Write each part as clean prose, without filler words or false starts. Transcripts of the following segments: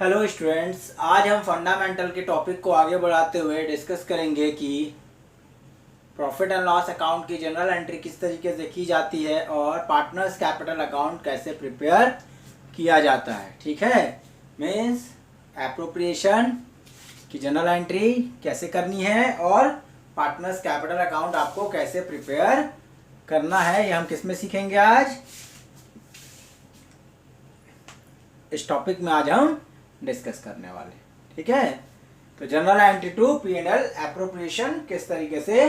Hello students, आज हम fundamental के टॉपिक को आगे बढ़ाते हुए डिस्कस करेंगे कि प्रॉफिट एंड लॉस अकाउंट की जनरल एंट्री किस तरीके से की जाती है और पार्टनर्स कैपिटल अकाउंट कैसे प्रिपेयर किया जाता है। ठीक है, मीन्स एप्रोप्रिएशन की जनरल एंट्री कैसे करनी है और पार्टनर्स कैपिटल अकाउंट आपको कैसे प्रिपेयर करना है, ये हम किस में सीखेंगे आज। इस टॉपिक में आज हम डिस्कस करने वाले। ठीक है, तो general entry to P and L appropriation किस तरीके से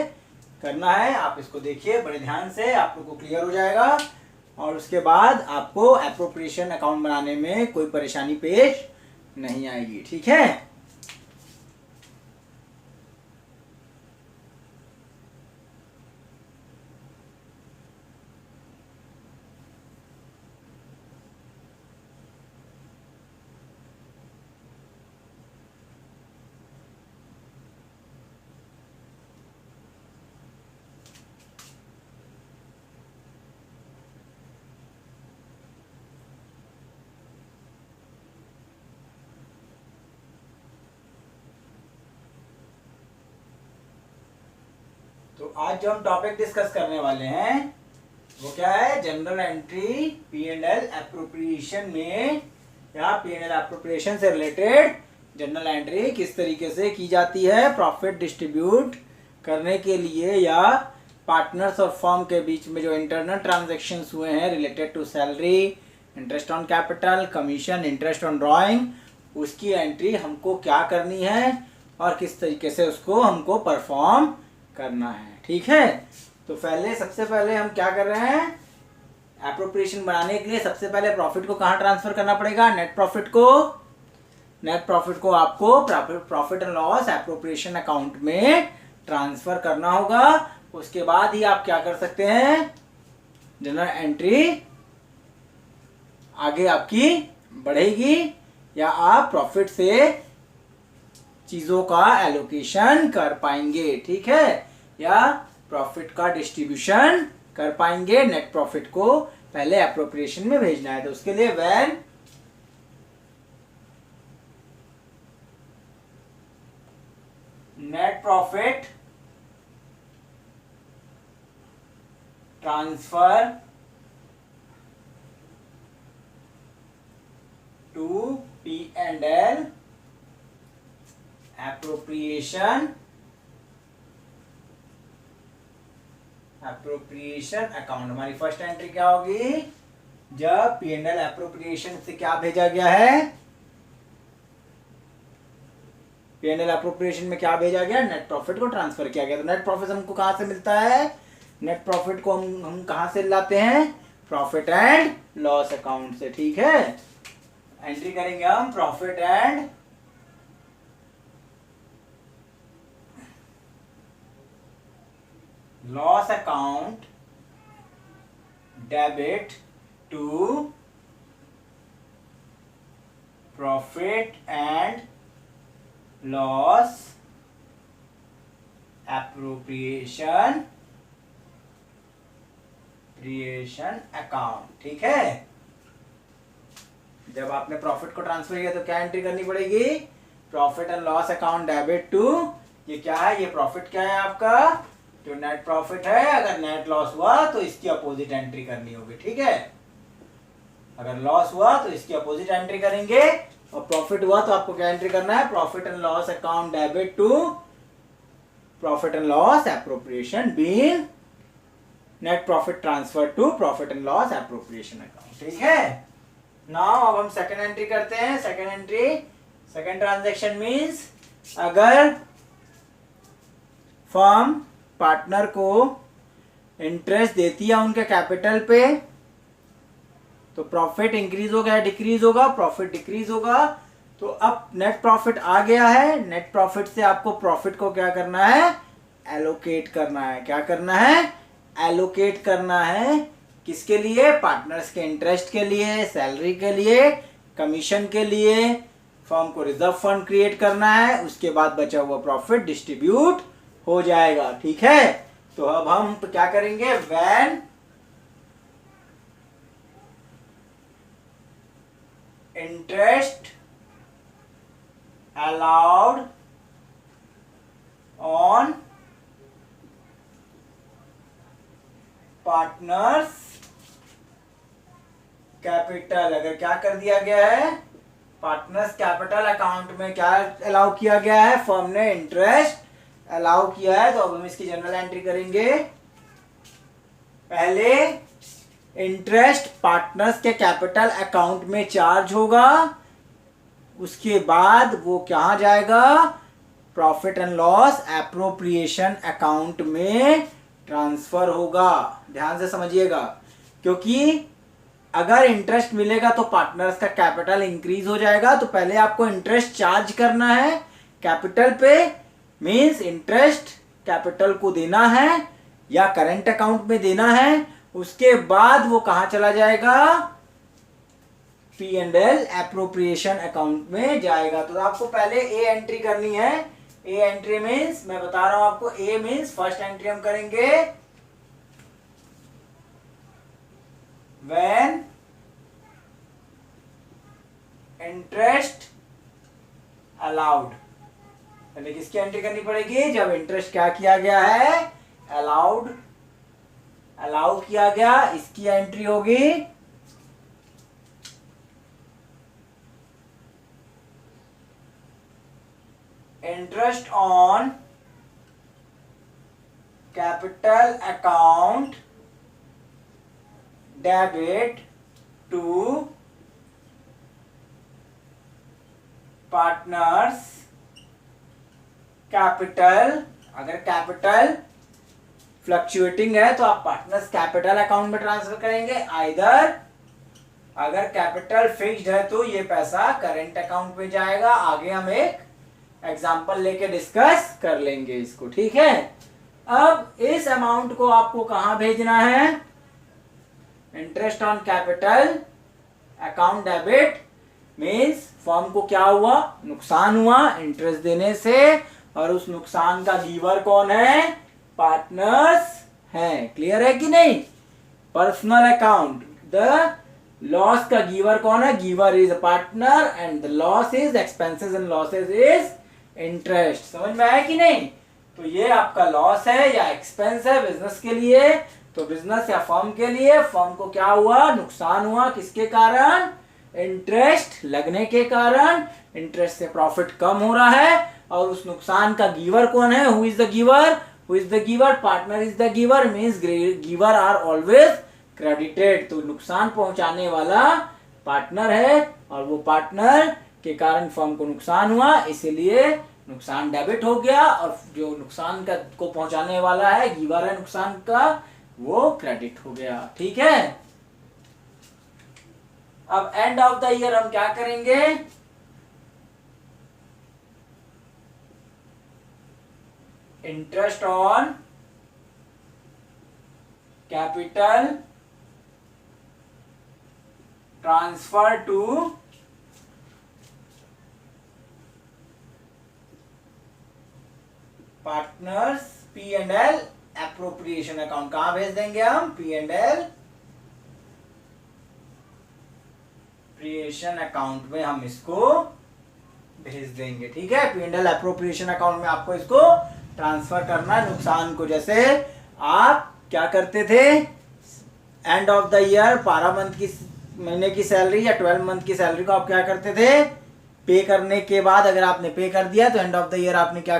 करना है आप इसको देखिए बड़े ध्यान से, आप लोग को क्लियर हो जाएगा और उसके बाद आपको एप्रोप्रिएशन अकाउंट बनाने में कोई परेशानी पेश नहीं आएगी। ठीक है, तो आज जो हम टॉपिक डिस्कस करने वाले हैं वो क्या है, general entry P and L appropriation में या पी एंड एल एप्रोप्रिएशन से रिलेटेड जनरल एंट्री किस तरीके से की जाती है प्रॉफिट डिस्ट्रीब्यूट करने के लिए या पार्टनर्स और फर्म के बीच में जो इंटरनल ट्रांजैक्शंस हुए हैं related to salary, interest on capital, commission, interest on drawing, उसकी एंट्री हमको क्या करनी है और किस तरीके से उसको हमको परफॉर्म करना है। ठीक है, तो सबसे पहले हम क्या कर रहे हैं, एप्रोप्रिएशन बनाने के लिए सबसे पहले प्रॉफिट को कहाँ ट्रांसफर करना पड़ेगा, नेट प्रॉफिट को आपको profit and loss appropriation account में ट्रांसफर करना होगा। उसके बाद ही आप क्या कर सकते हैं, जनरल एंट्री आगे आपकी बढ़ेगी या आप प्रॉफिट से चीजों का एलोकेशन कर पाएंगे। ठीक है, या प्रॉफिट का डिस्ट्रीब्यूशन कर पाएंगे। नेट प्रॉफिट को पहले एप्रोप्रिएशन में भेजना है, तो उसके लिए when net profit transfer to P and L appropriation account, हमारी फर्स्ट एंट्री क्या होगी, जब पी एंड एल एप्रोप्रिएशन से क्या भेजा गया है, पी एंड एल एप्रोप्रिएशन में क्या भेजा गया, नेट प्रॉफिट को ट्रांसफर किया गया। तो नेट प्रॉफिट हमको कहां से मिलता है, नेट प्रॉफिट को हम कहां से लाते हैं, प्रॉफिट एंड लॉस अकाउंट से। ठीक है, एंट्री करेंगे हम profit and loss account debit to profit and loss appropriation account. ठीक है, जब आपने प्रॉफिट को ट्रांसफर किया तो क्या एंट्री करनी पड़ेगी, profit and loss account debit to, ये क्या है, ये प्रॉफिट क्या है आपका, जो नेट प्रॉफिट है। अगर नेट लॉस हुआ तो इसकी अपोजिट एंट्री करनी होगी। ठीक है, अगर लॉस हुआ तो इसकी अपोजिट एंट्री करेंगे और प्रॉफिट हुआ तो आपको क्या एंट्री करना है, profit and loss account debit to profit and loss appropriation being net profit transfer to profit and loss appropriation account. ठीक है, नाउ अब हम सेकंड एंट्री करते हैं। सेकंड ट्रांजैक्शन मींस अगर फर्म पार्टनर को इंटरेस्ट देती है उनके कैपिटल पे तो प्रॉफिट इंक्रीज होगा या डिक्रीज होगा, प्रॉफिट डिक्रीज होगा। तो अब नेट प्रॉफिट आ गया है, नेट प्रॉफिट से आपको प्रॉफिट को क्या करना है, एलोकेट करना है। क्या करना है, एलोकेट करना है। किसके लिए, पार्टनर्स के इंटरेस्ट के लिए, सैलरी के लिए, कमीशन के लिए। फर्म को रिजर्व फंड क्रिएट करना है, उसके बाद बचा हुआ प्रॉफिट डिस्ट्रीब्यूट हो जाएगा। ठीक है, तो अब हम क्या करेंगे, when interest allowed on partners capital. अगर क्या कर दिया गया है, पार्टनर्स कैपिटल अकाउंट में क्या अलाउ किया गया है, फर्म ने इंटरेस्ट अलाउ किया है, तो अब हम इसकी जनरल एंट्री करेंगे। पहले इंटरेस्ट पार्टनर्स के कैपिटल अकाउंट में चार्ज होगा, उसके बाद वो कहाँ जाएगा, profit and loss appropriation account में ट्रांसफर होगा। ध्यान से समझिएगा, क्योंकि अगर इंटरेस्ट मिलेगा तो पार्टनर्स का कैपिटल इंक्रीज हो जाएगा, तो पहले आपको इंटरेस्ट चार्ज करना है कैपिटल पे, मींस इंटरेस्ट कैपिटल को देना है या करंट अकाउंट में देना है, उसके बाद वो कहां चला जाएगा, P&L एप्रोप्रिएशन अकाउंट में जाएगा। तो आपको पहले ए एंट्री करनी है। ए एंट्री मींस, मैं बता रहा हूं आपको, ए मींस फर्स्ट एंट्री हम करेंगे व्हेन इंटरेस्ट अलाउड। पहले किसकी एंट्री करनी पड़ेगी, जब इंटरेस्ट क्या किया गया है, अलाउड, अलाउ किया गया, इसकी एंट्री होगी interest on capital account debit to partners capital. अगर कैपिटल फ्लक्चुएटिंग है तो आप पार्टनर्स कैपिटल अकाउंट में ट्रांसफर करेंगे, आइदर अगर कैपिटल फिक्स्ड है तो ये पैसा करंट अकाउंट में जाएगा। आगे हम एक एग्जांपल लेके डिस्कस कर लेंगे इसको, ठीक है। अब इस अमाउंट को आपको कहां भेजना है, interest on capital account debit means firm को क्या हुआ, नुकसान हुआ इंटरेस्ट देने से, और उस नुकसान का गिवर कौन है, पार्टनर्स हैं। क्लियर है कि नहीं, पर्सनल अकाउंट, द लॉस का गिवर कौन है, giver is a partner and the loss is expenses and losses is interest. समझ में आया कि नहीं, तो ये आपका लॉस है या एक्सपेंस है बिजनेस के लिए, तो बिजनेस या फर्म के लिए, फर्म को क्या हुआ, नुकसान हुआ, किसके कारण, इंटरेस्ट लगने के कारण, इंटरेस्ट से प्रॉफिट कम हो रहा है, और उस नुकसान का गिवर कौन है, who is the giver, who is the giver, partner is the giver, means giver are always credited. तो नुकसान पहुंचाने वाला पार्टनर है, और वो पार्टनर के कारण फर्म को नुकसान हुआ, इसीलिए नुकसान डेबिट हो गया, और जो नुकसान का को पहुंचाने वाला है, गिवर है नुकसान का, वो क्रेडिट हो गया। ठीक है, अब एंड ऑफ द ईयर हम क्या करेंगे, interest on capital transfer to partners P&L appropriation account. कहां भेज देंगे हम, P&L एप्रोप्रिएशन अकाउंट में हम इसको भेज देंगे। ठीक है, P&L एप्रोप्रिएशन अकाउंट में आपको इसको ट्रांसफर करना है नुकसान को। जैसे आप क्या करते थे, end of the year 12 month की महीने की सैलरी या 12 मंथ की सैलरी को आप क्या करते थे, पे करने के बाद अगर आपने पे कर दिया तो एंड ऑफ द ईयर आपने क्या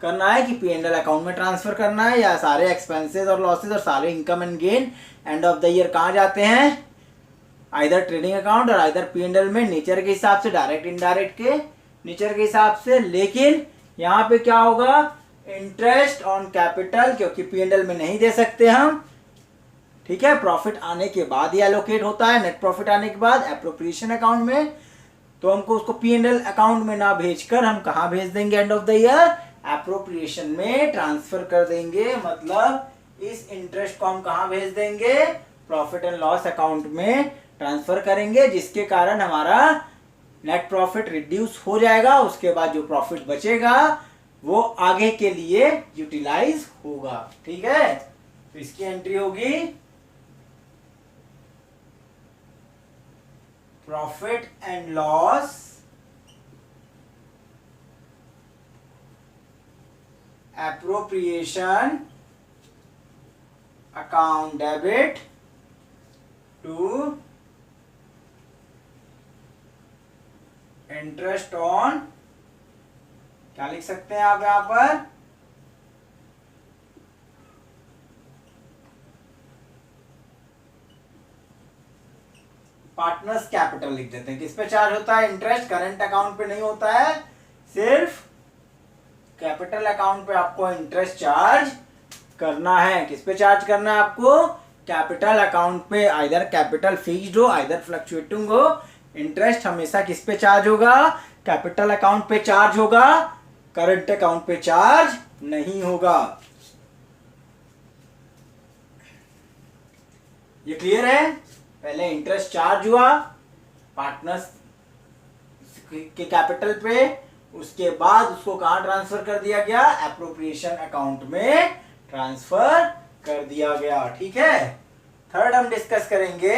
करना है कि P&L अकाउंट में ट्रांसफर करना है, या सारे एक्सपेंसेस और लॉसेस और सारे income and gain end of the year कहाँ जाते हैं, आइदर ट्रेडिंग अकाउंट और आइदर P&L में, नेचर के हिसाब से, डायरेक्ट इनडायरेक्ट के नेचर के हिसाब से। लेकिन यहाँ पे क्या होगा, इंटरेस्ट ऑन कैपिटल, क्योंकि P&L में नहीं दे सकते हम, ठीक है, प्रॉफिट आने के बाद ही एलोकेट होता है, नेट प्रॉफिट आने के बाद एप्रोप्रिएशन अकाउंट में, तो हमको उसको P&L अकाउंट में ना भेजकर हम कहाँ भेज देंगे, end of the year appropriation में ट्रांसफर कर देंगे। मतलब इस इंटरेस्ट को हम कहाँ भेज देंगे, प्रॉफिट एंड लॉस अकाउंट में ट्रांसफर करेंगे, जिसके कारण हमारा नेट प्रॉफिट रिड्यूस हो जाएगा। उसके बाद जो प्रॉफिट बचेगा वो आगे के लिए यूटिलाइज होगा। ठीक है, तो इसकी एंट्री होगी profit and loss appropriation account debit to interest on, क्या लिख सकते हैं आप यहां पर, पार्टनर्स कैपिटल लिख देते हैं। किस पे चार्ज होता है? इंटरेस्ट करंट अकाउंट पे नहीं होता है, सिर्फ कैपिटल अकाउंट पे आपको इंटरेस्ट चार्ज करना है। किस पे चार्ज करना है आपको? कैपिटल अकाउंट पे। आइदर कैपिटल फिक्स्ड हो आइदर फ्लक्चुएटिंग हो, इंटरेस्ट हमेशा किस पे चार्ज होगा? कैपिटल अकाउंट पे चार्ज होगा, करंट अकाउंट पे चार्ज नहीं होगा। ये क्लियर है? पहले इंटरेस्ट चार्ज हुआ पार्टनर्स के कैपिटल पे, उसके बाद उसको कहां ट्रांसफर कर दिया गया? एप्रोप्रिएशन अकाउंट में ट्रांसफर कर दिया गया। ठीक है, थर्ड हम डिस्कस करेंगे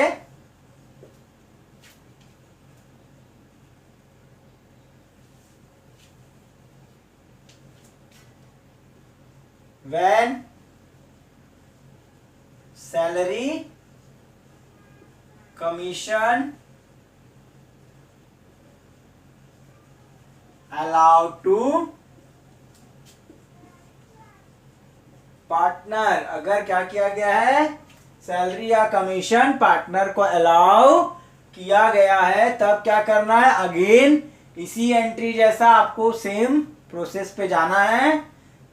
when salary, commission allowed to partner. अगर क्या किया गया है? सैलरी या कमीशन पार्टनर को अलाउ किया गया है, तब क्या करना है? अगेन इसी एंट्री जैसा आपको सेम प्रोसेस पे जाना है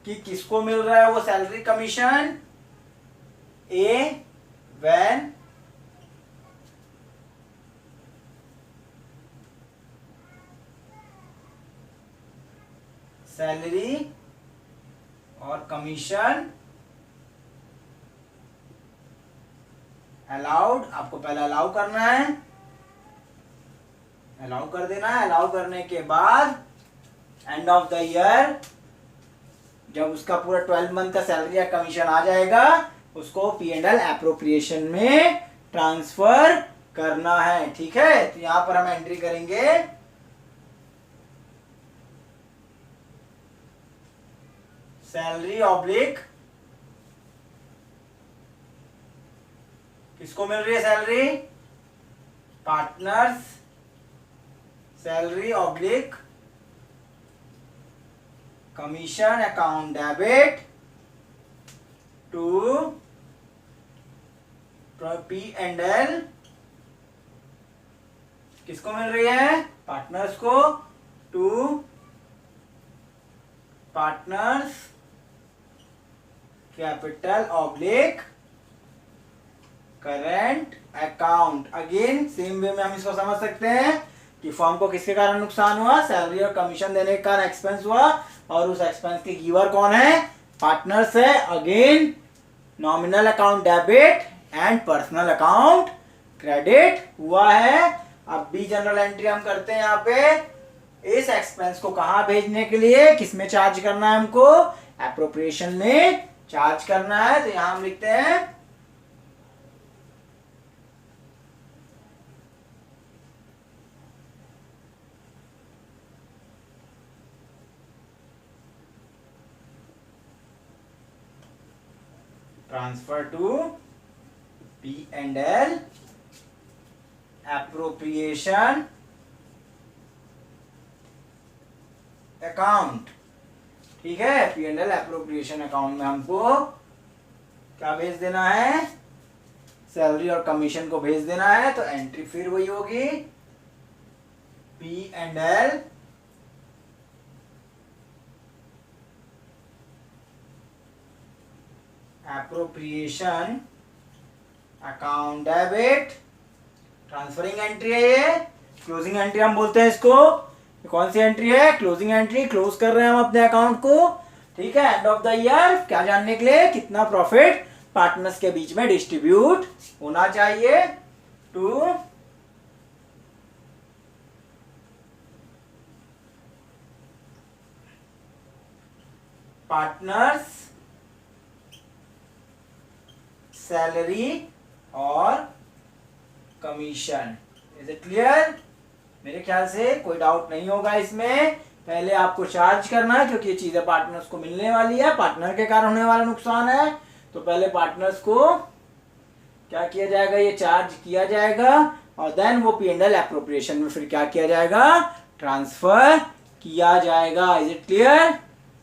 कि किसको मिल रहा है वो salary commission. A when salary और कमीशन अलाउड, आपको पहले अलाउ करना है, अलाउ कर देना है। अलाउ करने के बाद एंड ऑफ द ईयर जब उसका पूरा 12 मंथ का सैलरी या कमीशन आ जाएगा, उसको P&L एप्रोप्रिएशन में ट्रांसफर करना है। ठीक है, तो यहां पर हम एंट्री करेंगे सैलरी ऑब्लिक, किसको मिल रही है salary? Partners salary oblique commission account debit to P&L, किसको मिल रही है? पार्टनर्स को, to partners capital oblique current account. Again same way में हम इसको समझ सकते हैं कि फर्म को किसके कारण नुकसान हुआ? सैलरी और कमीशन देने के कारण एक्सपेंस हुआ, और उस एक्सपेंस के गिवर कौन है? पार्टनर्स है। Again nominal account debit and personal account credit हुआ है। अब बी जनरल एंट्री हम करते हैं यहाँ पे, इस एक्सपेंस को कहां भेजने के लिए, किसमें चार्ज करना है हमको? एप्रोप्रिएशन में चार्ज करना है। तो यहां हम लिखते हैं transfer to P&L appropriation account. ठीक है, P&L एप्रोप्रिएशन अकाउंट में हमको क्या भेज देना है? सैलरी और कमीशन को भेज देना है। तो एंट्री फिर वही होगी, P&L appropriation account debit, transferring entry है ये, क्लोजिंग एंट्री हम बोलते हैं इसको। कौन सी एंट्री है? Closing entry. क्लोज कर रहे हैं हम अपने अकाउंट को। ठीक है, एंड ऑफ द ईयर क्या जानने के लिए? कितना प्रॉफिट पार्टनर्स के बीच में डिस्ट्रीब्यूट होना चाहिए टू पार्टनर्स सैलरी और कमीशन। Is it clear? मेरे ख्याल से कोई डाउट नहीं होगा इसमें पहले आपको चार्ज करना है, क्योंकि ये चीजें पार्टनर्स को मिलने वाली है, पार्टनर के कारण होने वाला नुकसान है। तो पहले पार्टनर्स को क्या किया जाएगा, ये चार्ज किया जाएगा, और देन वो P&L एप्रोप्रिएशन में फिर क्या किया जाएगा, ट्रांसफर किया जाएगा। Is it clear?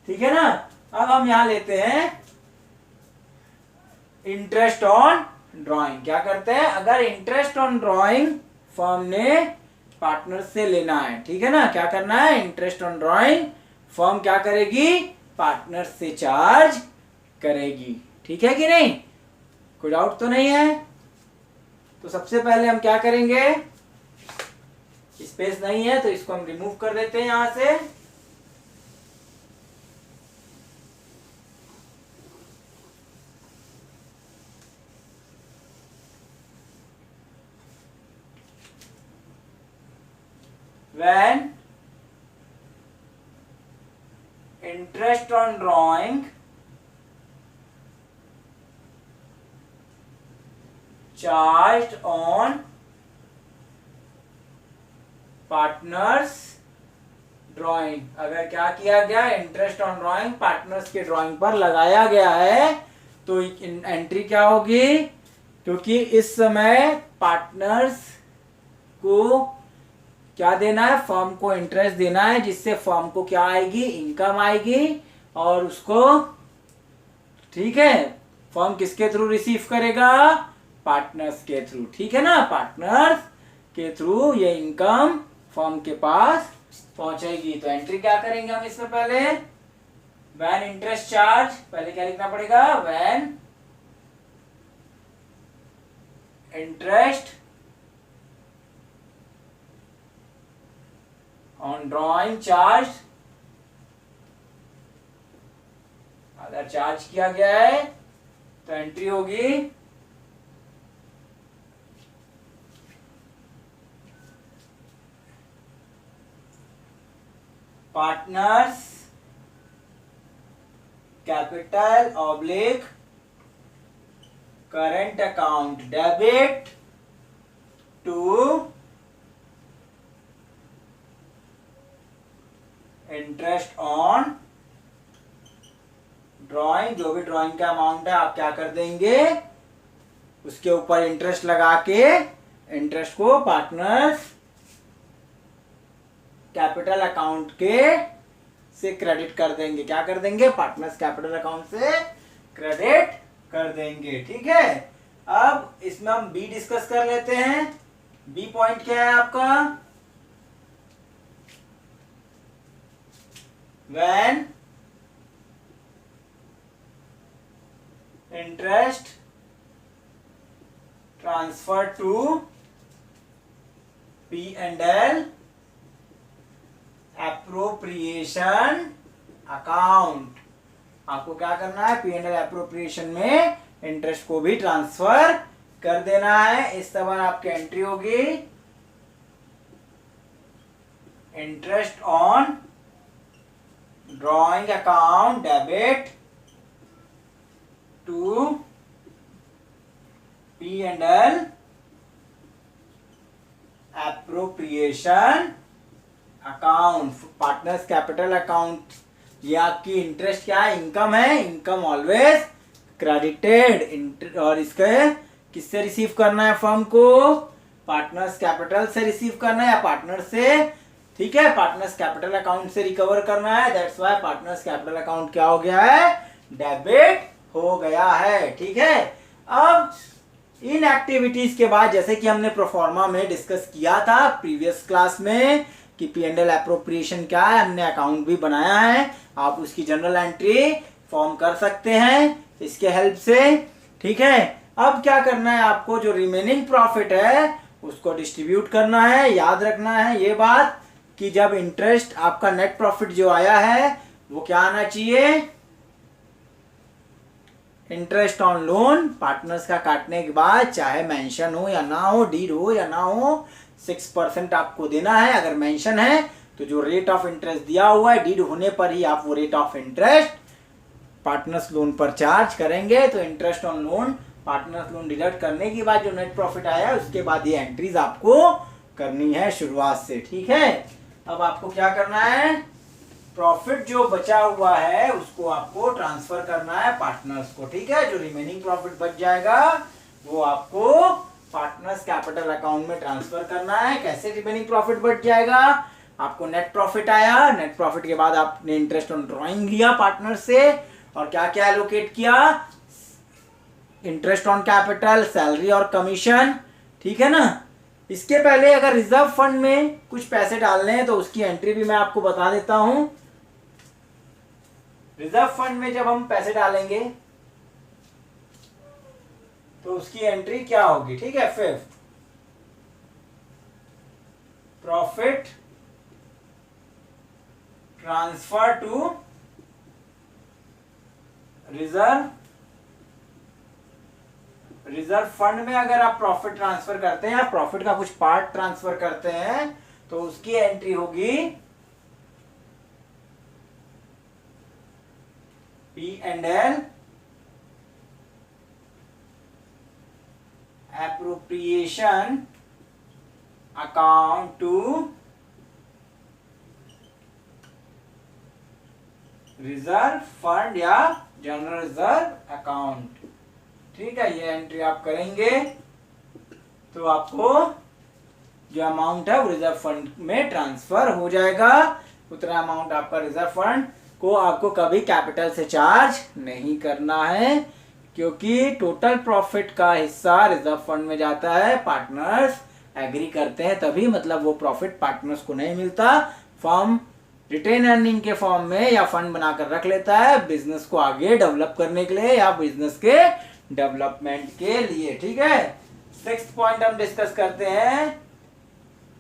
ठीक है ना। अब हम यहां लेते हैं इंटरेस्ट ऑन ड्रॉइंग। क्या करते हैं, अगर इंटरेस्ट ऑन ड्रॉइंग फर्म ने पार्टनर से लेना है, ठीक है ना, क्या करना है, इंटरेस्ट ऑन ड्रॉइंग फर्म क्या करेगी, पार्टनर से चार्ज करेगी। ठीक है कि नहीं, कोई डाउट तो नहीं है? तो सबसे पहले हम क्या करेंगे, स्पेस नहीं है तो इसको हम रिमूव कर देते हैं यहां से। When interest on drawing charged on partners drawing, अगर क्या किया गया, इंटरेस्ट ऑन ड्राइंग पार्टनर्स के ड्राइंग पर लगाया गया है, तो एंट्री क्या होगी, क्योंकि इस समय पार्टनर्स को क्या देना है, फर्म को इंटरेस्ट देना है, जिससे फर्म को क्या आएगी, इनकम आएगी, और उसको, ठीक है, फर्म किसके थ्रू रिसीव करेगा, पार्टनर्स के थ्रू। ठीक है ना, पार्टनर्स के थ्रू ये इनकम फर्म के पास पहुंचेगी। तो एंट्री क्या करेंगे हम इसमें, पहले व्हेन इंटरेस्ट चार्ज, पहले क्या लिखना पड़ेगा, when interest on drawing charge, अगर चार्ज किया गया है तो एंट्री होगी partners capital oblique current account debit to interest on drawing. जो भी ड्राइंग का अमाउंट है आप क्या कर देंगे, उसके ऊपर इंटरेस्ट लगा के इंटरेस्ट को पार्टनर्स कैपिटल अकाउंट के से क्रेडिट कर देंगे। क्या कर देंगे, पार्टनर्स कैपिटल अकाउंट से क्रेडिट कर देंगे। ठीक है, अब इसमें हम बी डिस्कस कर लेते हैं। बी पॉइंट क्या है आपका, when interest transfer to P&L appropriation account, आपको क्या करना है, P&L appropriation में इंटरेस्ट को भी ट्रांसफर कर देना है। इस तरह आपकी एंट्री होगी interest on drawing account debit to P&L appropriation account, partners capital account. ये आपकी इंटरेस्ट क्या है, इनकम है, इनकम ऑलवेज क्रेडिटेड। और इसके किससे रिसीव करना है, फर्म को पार्टनर्स कैपिटल से रिसीव करना है या पार्टनर से। ठीक है, पार्टनर्स कैपिटल अकाउंट से रिकवर करना है, that's why partners capital account क्या हो गया है, डेबिट हो गया है। ठीक है, अब इन एक्टिविटीज के बाद, जैसे कि हमने प्रोफॉर्मा में डिस्कस किया था प्रीवियस क्लास में कि P&L एप्रोप्रिएशन क्या है, हमने अकाउंट भी बनाया है, आप उसकी जनरल एंट्री फॉर्म कर सकते हैं इसके हेल्प से। ठीक है, अब क्या करना है आपको, जो रिमेनिंग प्रॉफिट है उसको डिस्ट्रीब्यूट करना है। याद रखना है ये बात कि जब इंटरेस्ट, आपका नेट प्रॉफिट जो आया है वो क्या आना चाहिए, इंटरेस्ट ऑन लोन पार्टनर्स का काटने के बाद, चाहे मेंशन हो या ना हो, डीड हो या ना हो, 6% आपको देना है। अगर मेंशन है तो जो रेट ऑफ इंटरेस्ट दिया हुआ है, डीड होने पर ही आप वो rate of interest partners loan पर चार्ज करेंगे। तो interest on loan, partners loan deduct करने के बाद जो नेट प्रॉफिट आया है उसके बाद ये एंट्रीज आपको करनी है शुरुआत से। ठीक है, अब आपको क्या करना है, प्रॉफिट जो बचा हुआ है उसको आपको ट्रांसफर करना है पार्टनर्स को, ठीक है। जो रिमेनिंग प्रॉफिट बच जाएगा वो आपको पार्टनर्स कैपिटल अकाउंट में ट्रांसफर करना है। कैसे रिमेनिंग प्रॉफिट बच जाएगा? आपको नेट प्रॉफिट आया, नेट प्रॉफिट के बाद आपने इंटरेस्ट ऑन ड्रॉइंग लिया पार्टनर से, और क्या क्या एलोकेट किया? इंटरेस्ट ऑन कैपिटल, सैलरी और कमीशन, ठीक है ना। इसके पहले अगर रिजर्व फंड में कुछ पैसे डालने हैं तो उसकी एंट्री भी मैं आपको बता देता हूं। रिजर्व फंड में जब हम पैसे डालेंगे तो उसकी एंट्री क्या होगी, ठीक है। Fifth, profit transfer to reserve fund में अगर आप प्रॉफिट ट्रांसफर करते हैं या प्रॉफिट का कुछ पार्ट ट्रांसफर करते हैं तो उसकी एंट्री होगी P&L appropriation account to reserve fund या जनरल रिजर्व अकाउंट, ठीक है। ये एंट्री आप करेंगे तो आपको जो अमाउंट है वो रिजर्व फंड में ट्रांसफर हो जाएगा। उतना अमाउंट आपका रिजर्व फंड को आपको कभी कैपिटल से चार्ज नहीं करना है, क्योंकि टोटल प्रॉफिट का हिस्सा रिजर्व फंड में जाता है। पार्टनर्स एग्री करते हैं तभी, मतलब वो प्रॉफिट पार्टनर्स को नहीं मिलता। फर्म रिटेन अर्निंग के फॉर्म में या फंड बनाकर रख लेता है बिजनेस को आगे डेवलप करने के लिए या बिजनेस के डेवलपमेंट के लिए, ठीक है। सिक्स्थ पॉइंट हम डिस्कस करते हैं,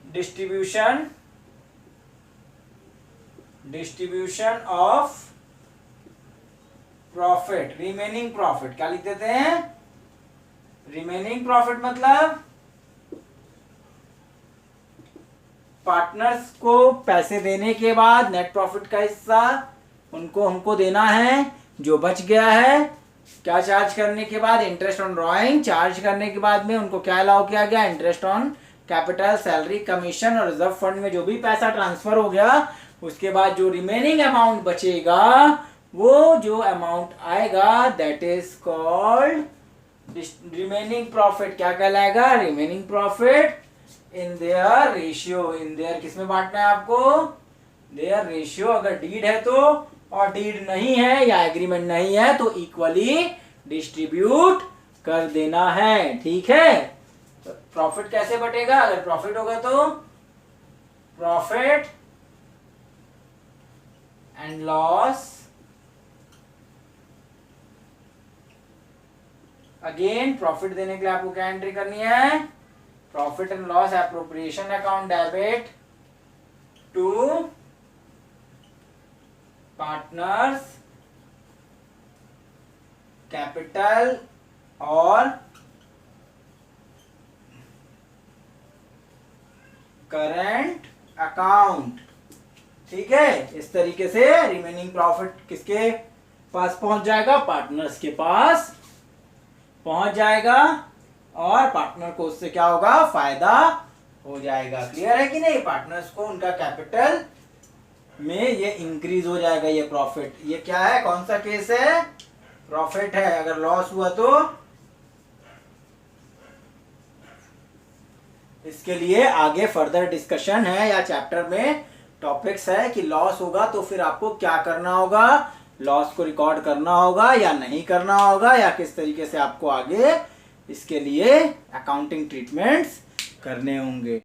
distribution of profit, remaining profit. क्या लिख देते हैं? रिमेनिंग प्रॉफिट मतलब पार्टनर्स को पैसे देने के बाद नेट प्रॉफिट का हिस्सा उनको हमको देना है। जो बच गया है क्या चार्ज करने के बाद? इंटरेस्ट ऑन ड्रॉइंग चार्ज करने के बाद में उनको क्या अलाउ किया गया? Interest on capital, salary, commission और रिजर्व फंड में जो भी पैसा ट्रांसफर हो गया उसके बाद जो रिमेनिंग अमाउंट बचेगा वो जो अमाउंट आएगा that is called remaining profit. क्या कहलाएगा? Remaining profit in their ratio. In their किसमें बांटना है आपको? Their ratio. अगर डीड है तो, और डीड नहीं है या एग्रीमेंट नहीं है तो इक्वली डिस्ट्रीब्यूट कर देना है, ठीक है। तो प्रॉफिट कैसे बटेगा? अगर प्रॉफिट होगा तो profit and loss, again profit देने के लिए आपको क्या एंट्री करनी है? Profit and loss appropriation account debit to partners capital और करंट अकाउंट, ठीक है। इस तरीके से रिमेनिंग प्रॉफिट किसके पास पहुंच जाएगा? पार्टनर्स के पास पहुंच जाएगा और पार्टनर को उससे क्या होगा? फायदा हो जाएगा। क्लियर है कि नहीं? पार्टनर्स को उनका कैपिटल में ये इंक्रीज हो जाएगा ये प्रॉफिट। ये क्या है? कौन सा केस है? प्रॉफिट है। अगर लॉस हुआ तो इसके लिए आगे फर्दर डिस्कशन है या चैप्टर में टॉपिक्स है कि लॉस होगा तो फिर आपको क्या करना होगा, लॉस को रिकॉर्ड करना होगा या नहीं करना होगा, या किस तरीके से आपको आगे इसके लिए अकाउंटिंग ट्रीटमेंट्स करने होंगे।